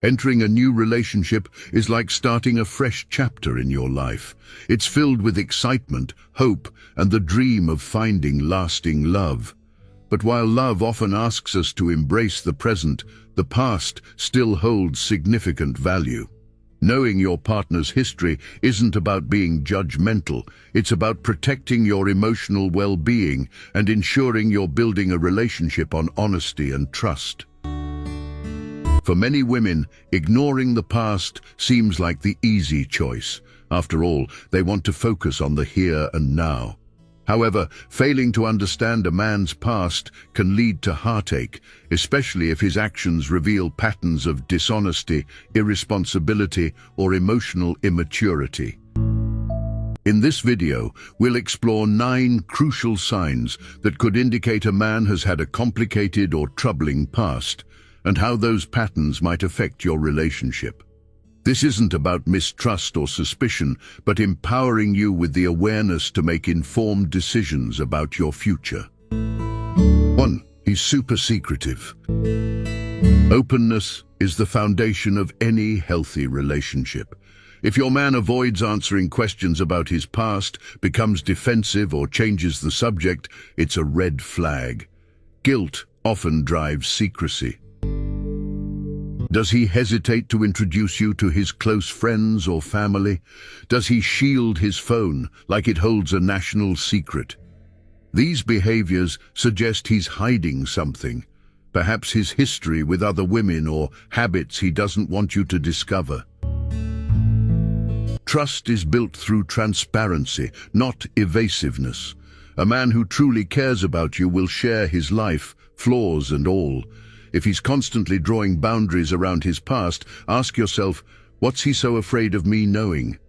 Entering a new relationship is like starting a fresh chapter in your life. It's filled with excitement, hope, and the dream of finding lasting love. But while love often asks us to embrace the present, the past still holds significant value. Knowing your partner's history isn't about being judgmental. It's about protecting your emotional well-being and ensuring you're building a relationship on honesty and trust. For many women, ignoring the past seems like the easy choice. After all, they want to focus on the here and now. However, failing to understand a man's past can lead to heartache, especially if his actions reveal patterns of dishonesty, irresponsibility, or emotional immaturity. In this video, we'll explore 9 crucial signs that could indicate a man has had a complicated or troubling past, and how those patterns might affect your relationship. This isn't about mistrust or suspicion, but empowering you with the awareness to make informed decisions about your future. 1. He's super secretive. Openness is the foundation of any healthy relationship. If your man avoids answering questions about his past, becomes defensive, or changes the subject, it's a red flag. Guilt often drives secrecy. Does he hesitate to introduce you to his close friends or family? Does he shield his phone like it holds a national secret? These behaviors suggest he's hiding something, perhaps his history with other women or habits he doesn't want you to discover. Trust is built through transparency, not evasiveness. A man who truly cares about you will share his life, flaws and all. If he's constantly drawing boundaries around his past, ask yourself, what's he so afraid of me knowing?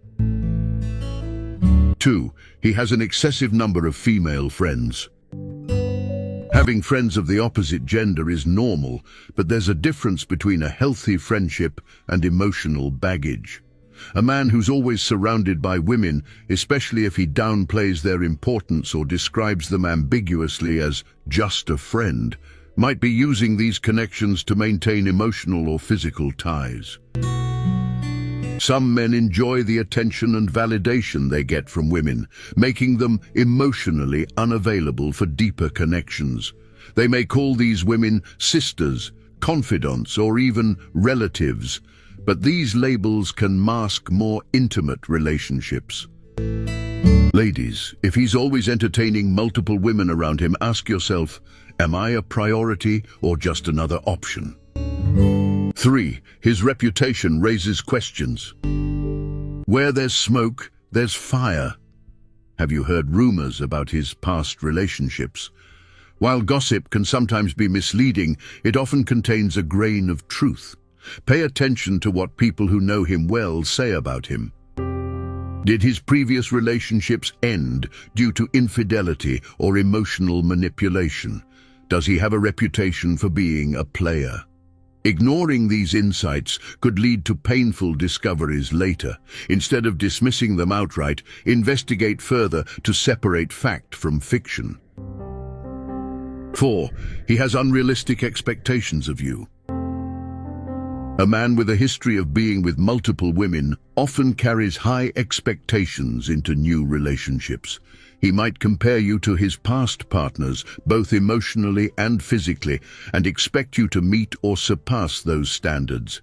2. He has an excessive number of female friends. Having friends of the opposite gender is normal, but there's a difference between a healthy friendship and emotional baggage. A man who's always surrounded by women, especially if he downplays their importance or describes them ambiguously as just a friend, might be using these connections to maintain emotional or physical ties. Some men enjoy the attention and validation they get from women, making them emotionally unavailable for deeper connections. They may call these women sisters, confidants, or even relatives, but these labels can mask more intimate relationships. Ladies, if he's always entertaining multiple women around him, ask yourself, am I a priority or just another option? 3. His reputation raises questions. Where there's smoke, there's fire. Have you heard rumors about his past relationships? While gossip can sometimes be misleading, it often contains a grain of truth. Pay attention to what people who know him well say about him. Did his previous relationships end due to infidelity or emotional manipulation? Does he have a reputation for being a player? Ignoring these insights could lead to painful discoveries later. Instead of dismissing them outright, investigate further to separate fact from fiction. 4. He has unrealistic expectations of you. A man with a history of being with multiple women often carries high expectations into new relationships. He might compare you to his past partners, both emotionally and physically, and expect you to meet or surpass those standards.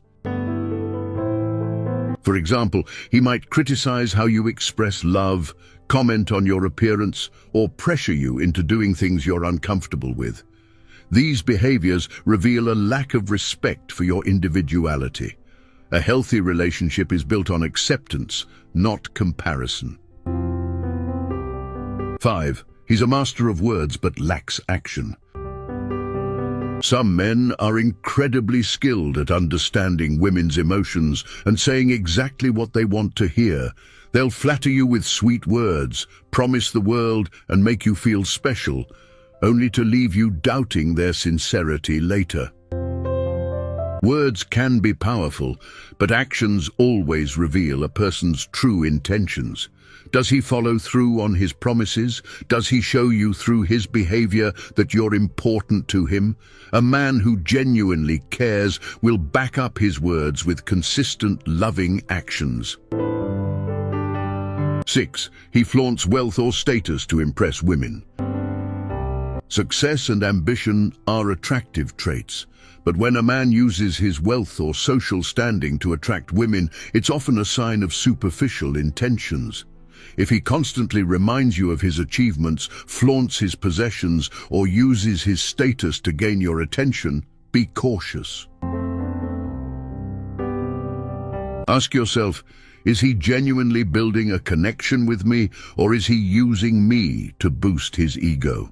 For example, he might criticize how you express love, comment on your appearance, or pressure you into doing things you're uncomfortable with. These behaviors reveal a lack of respect for your individuality. A healthy relationship is built on acceptance, not comparison. 5. He's a master of words but lacks action. Some men are incredibly skilled at understanding women's emotions and saying exactly what they want to hear. They'll flatter you with sweet words, promise the world, and make you feel special, only to leave you doubting their sincerity later. Words can be powerful, but actions always reveal a person's true intentions. Does he follow through on his promises? Does he show you through his behavior that you're important to him? A man who genuinely cares will back up his words with consistent, loving actions. 6. He flaunts wealth or status to impress women. Success and ambition are attractive traits, but when a man uses his wealth or social standing to attract women, it's often a sign of superficial intentions. If he constantly reminds you of his achievements, flaunts his possessions, or uses his status to gain your attention, be cautious. Ask yourself, is he genuinely building a connection with me, or is he using me to boost his ego?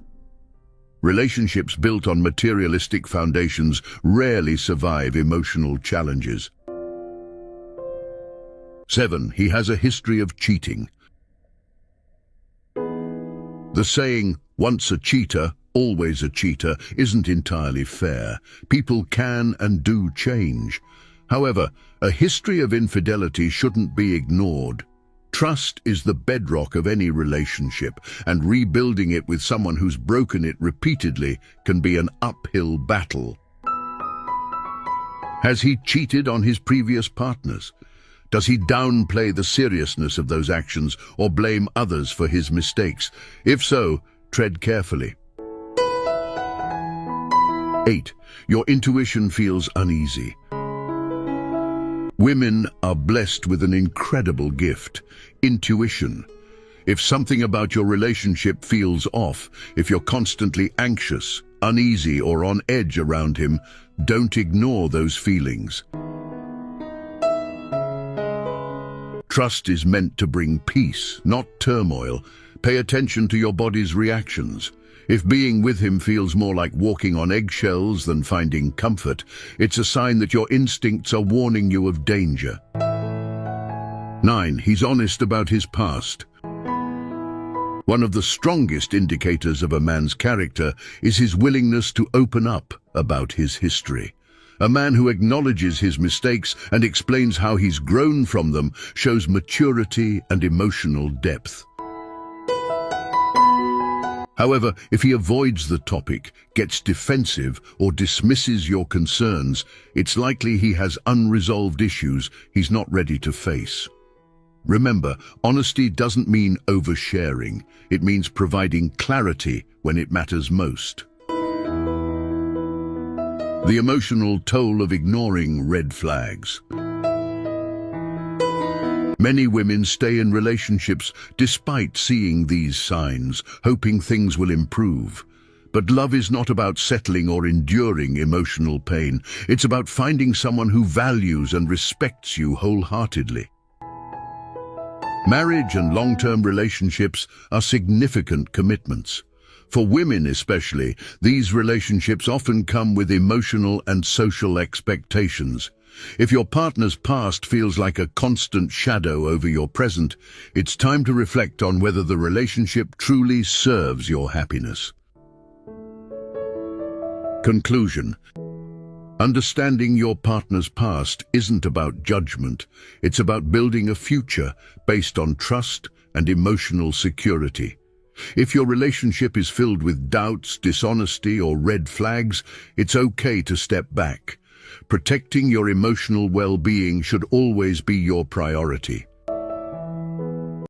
Relationships built on materialistic foundations rarely survive emotional challenges. 7. He has a history of cheating. The saying, "Once a cheater, always a cheater," isn't entirely fair. People can and do change. However, a history of infidelity shouldn't be ignored. Trust is the bedrock of any relationship, and rebuilding it with someone who's broken it repeatedly can be an uphill battle. Has he cheated on his previous partners? Does he downplay the seriousness of those actions or blame others for his mistakes? If so, tread carefully. 8. Your intuition feels uneasy. Women are blessed with an incredible gift, intuition. If something about your relationship feels off, if you're constantly anxious, uneasy, or on edge around him, don't ignore those feelings. Trust is meant to bring peace, not turmoil. Pay attention to your body's reactions. If being with him feels more like walking on eggshells than finding comfort, it's a sign that your instincts are warning you of danger. 9. He's honest about his past. One of the strongest indicators of a man's character is his willingness to open up about his history. A man who acknowledges his mistakes and explains how he's grown from them shows maturity and emotional depth. However, if he avoids the topic, gets defensive, or dismisses your concerns, it's likely he has unresolved issues he's not ready to face. Remember, honesty doesn't mean oversharing. It means providing clarity when it matters most. The emotional toll of ignoring red flags. Many women stay in relationships despite seeing these signs, hoping things will improve. But love is not about settling or enduring emotional pain. It's about finding someone who values and respects you wholeheartedly. Marriage and long-term relationships are significant commitments. For women especially, these relationships often come with emotional and social expectations. If your partner's past feels like a constant shadow over your present, it's time to reflect on whether the relationship truly serves your happiness. Conclusion. Understanding your partner's past isn't about judgment. It's about building a future based on trust and emotional security. If your relationship is filled with doubts, dishonesty, or red flags, it's okay to step back. Protecting your emotional well-being should always be your priority.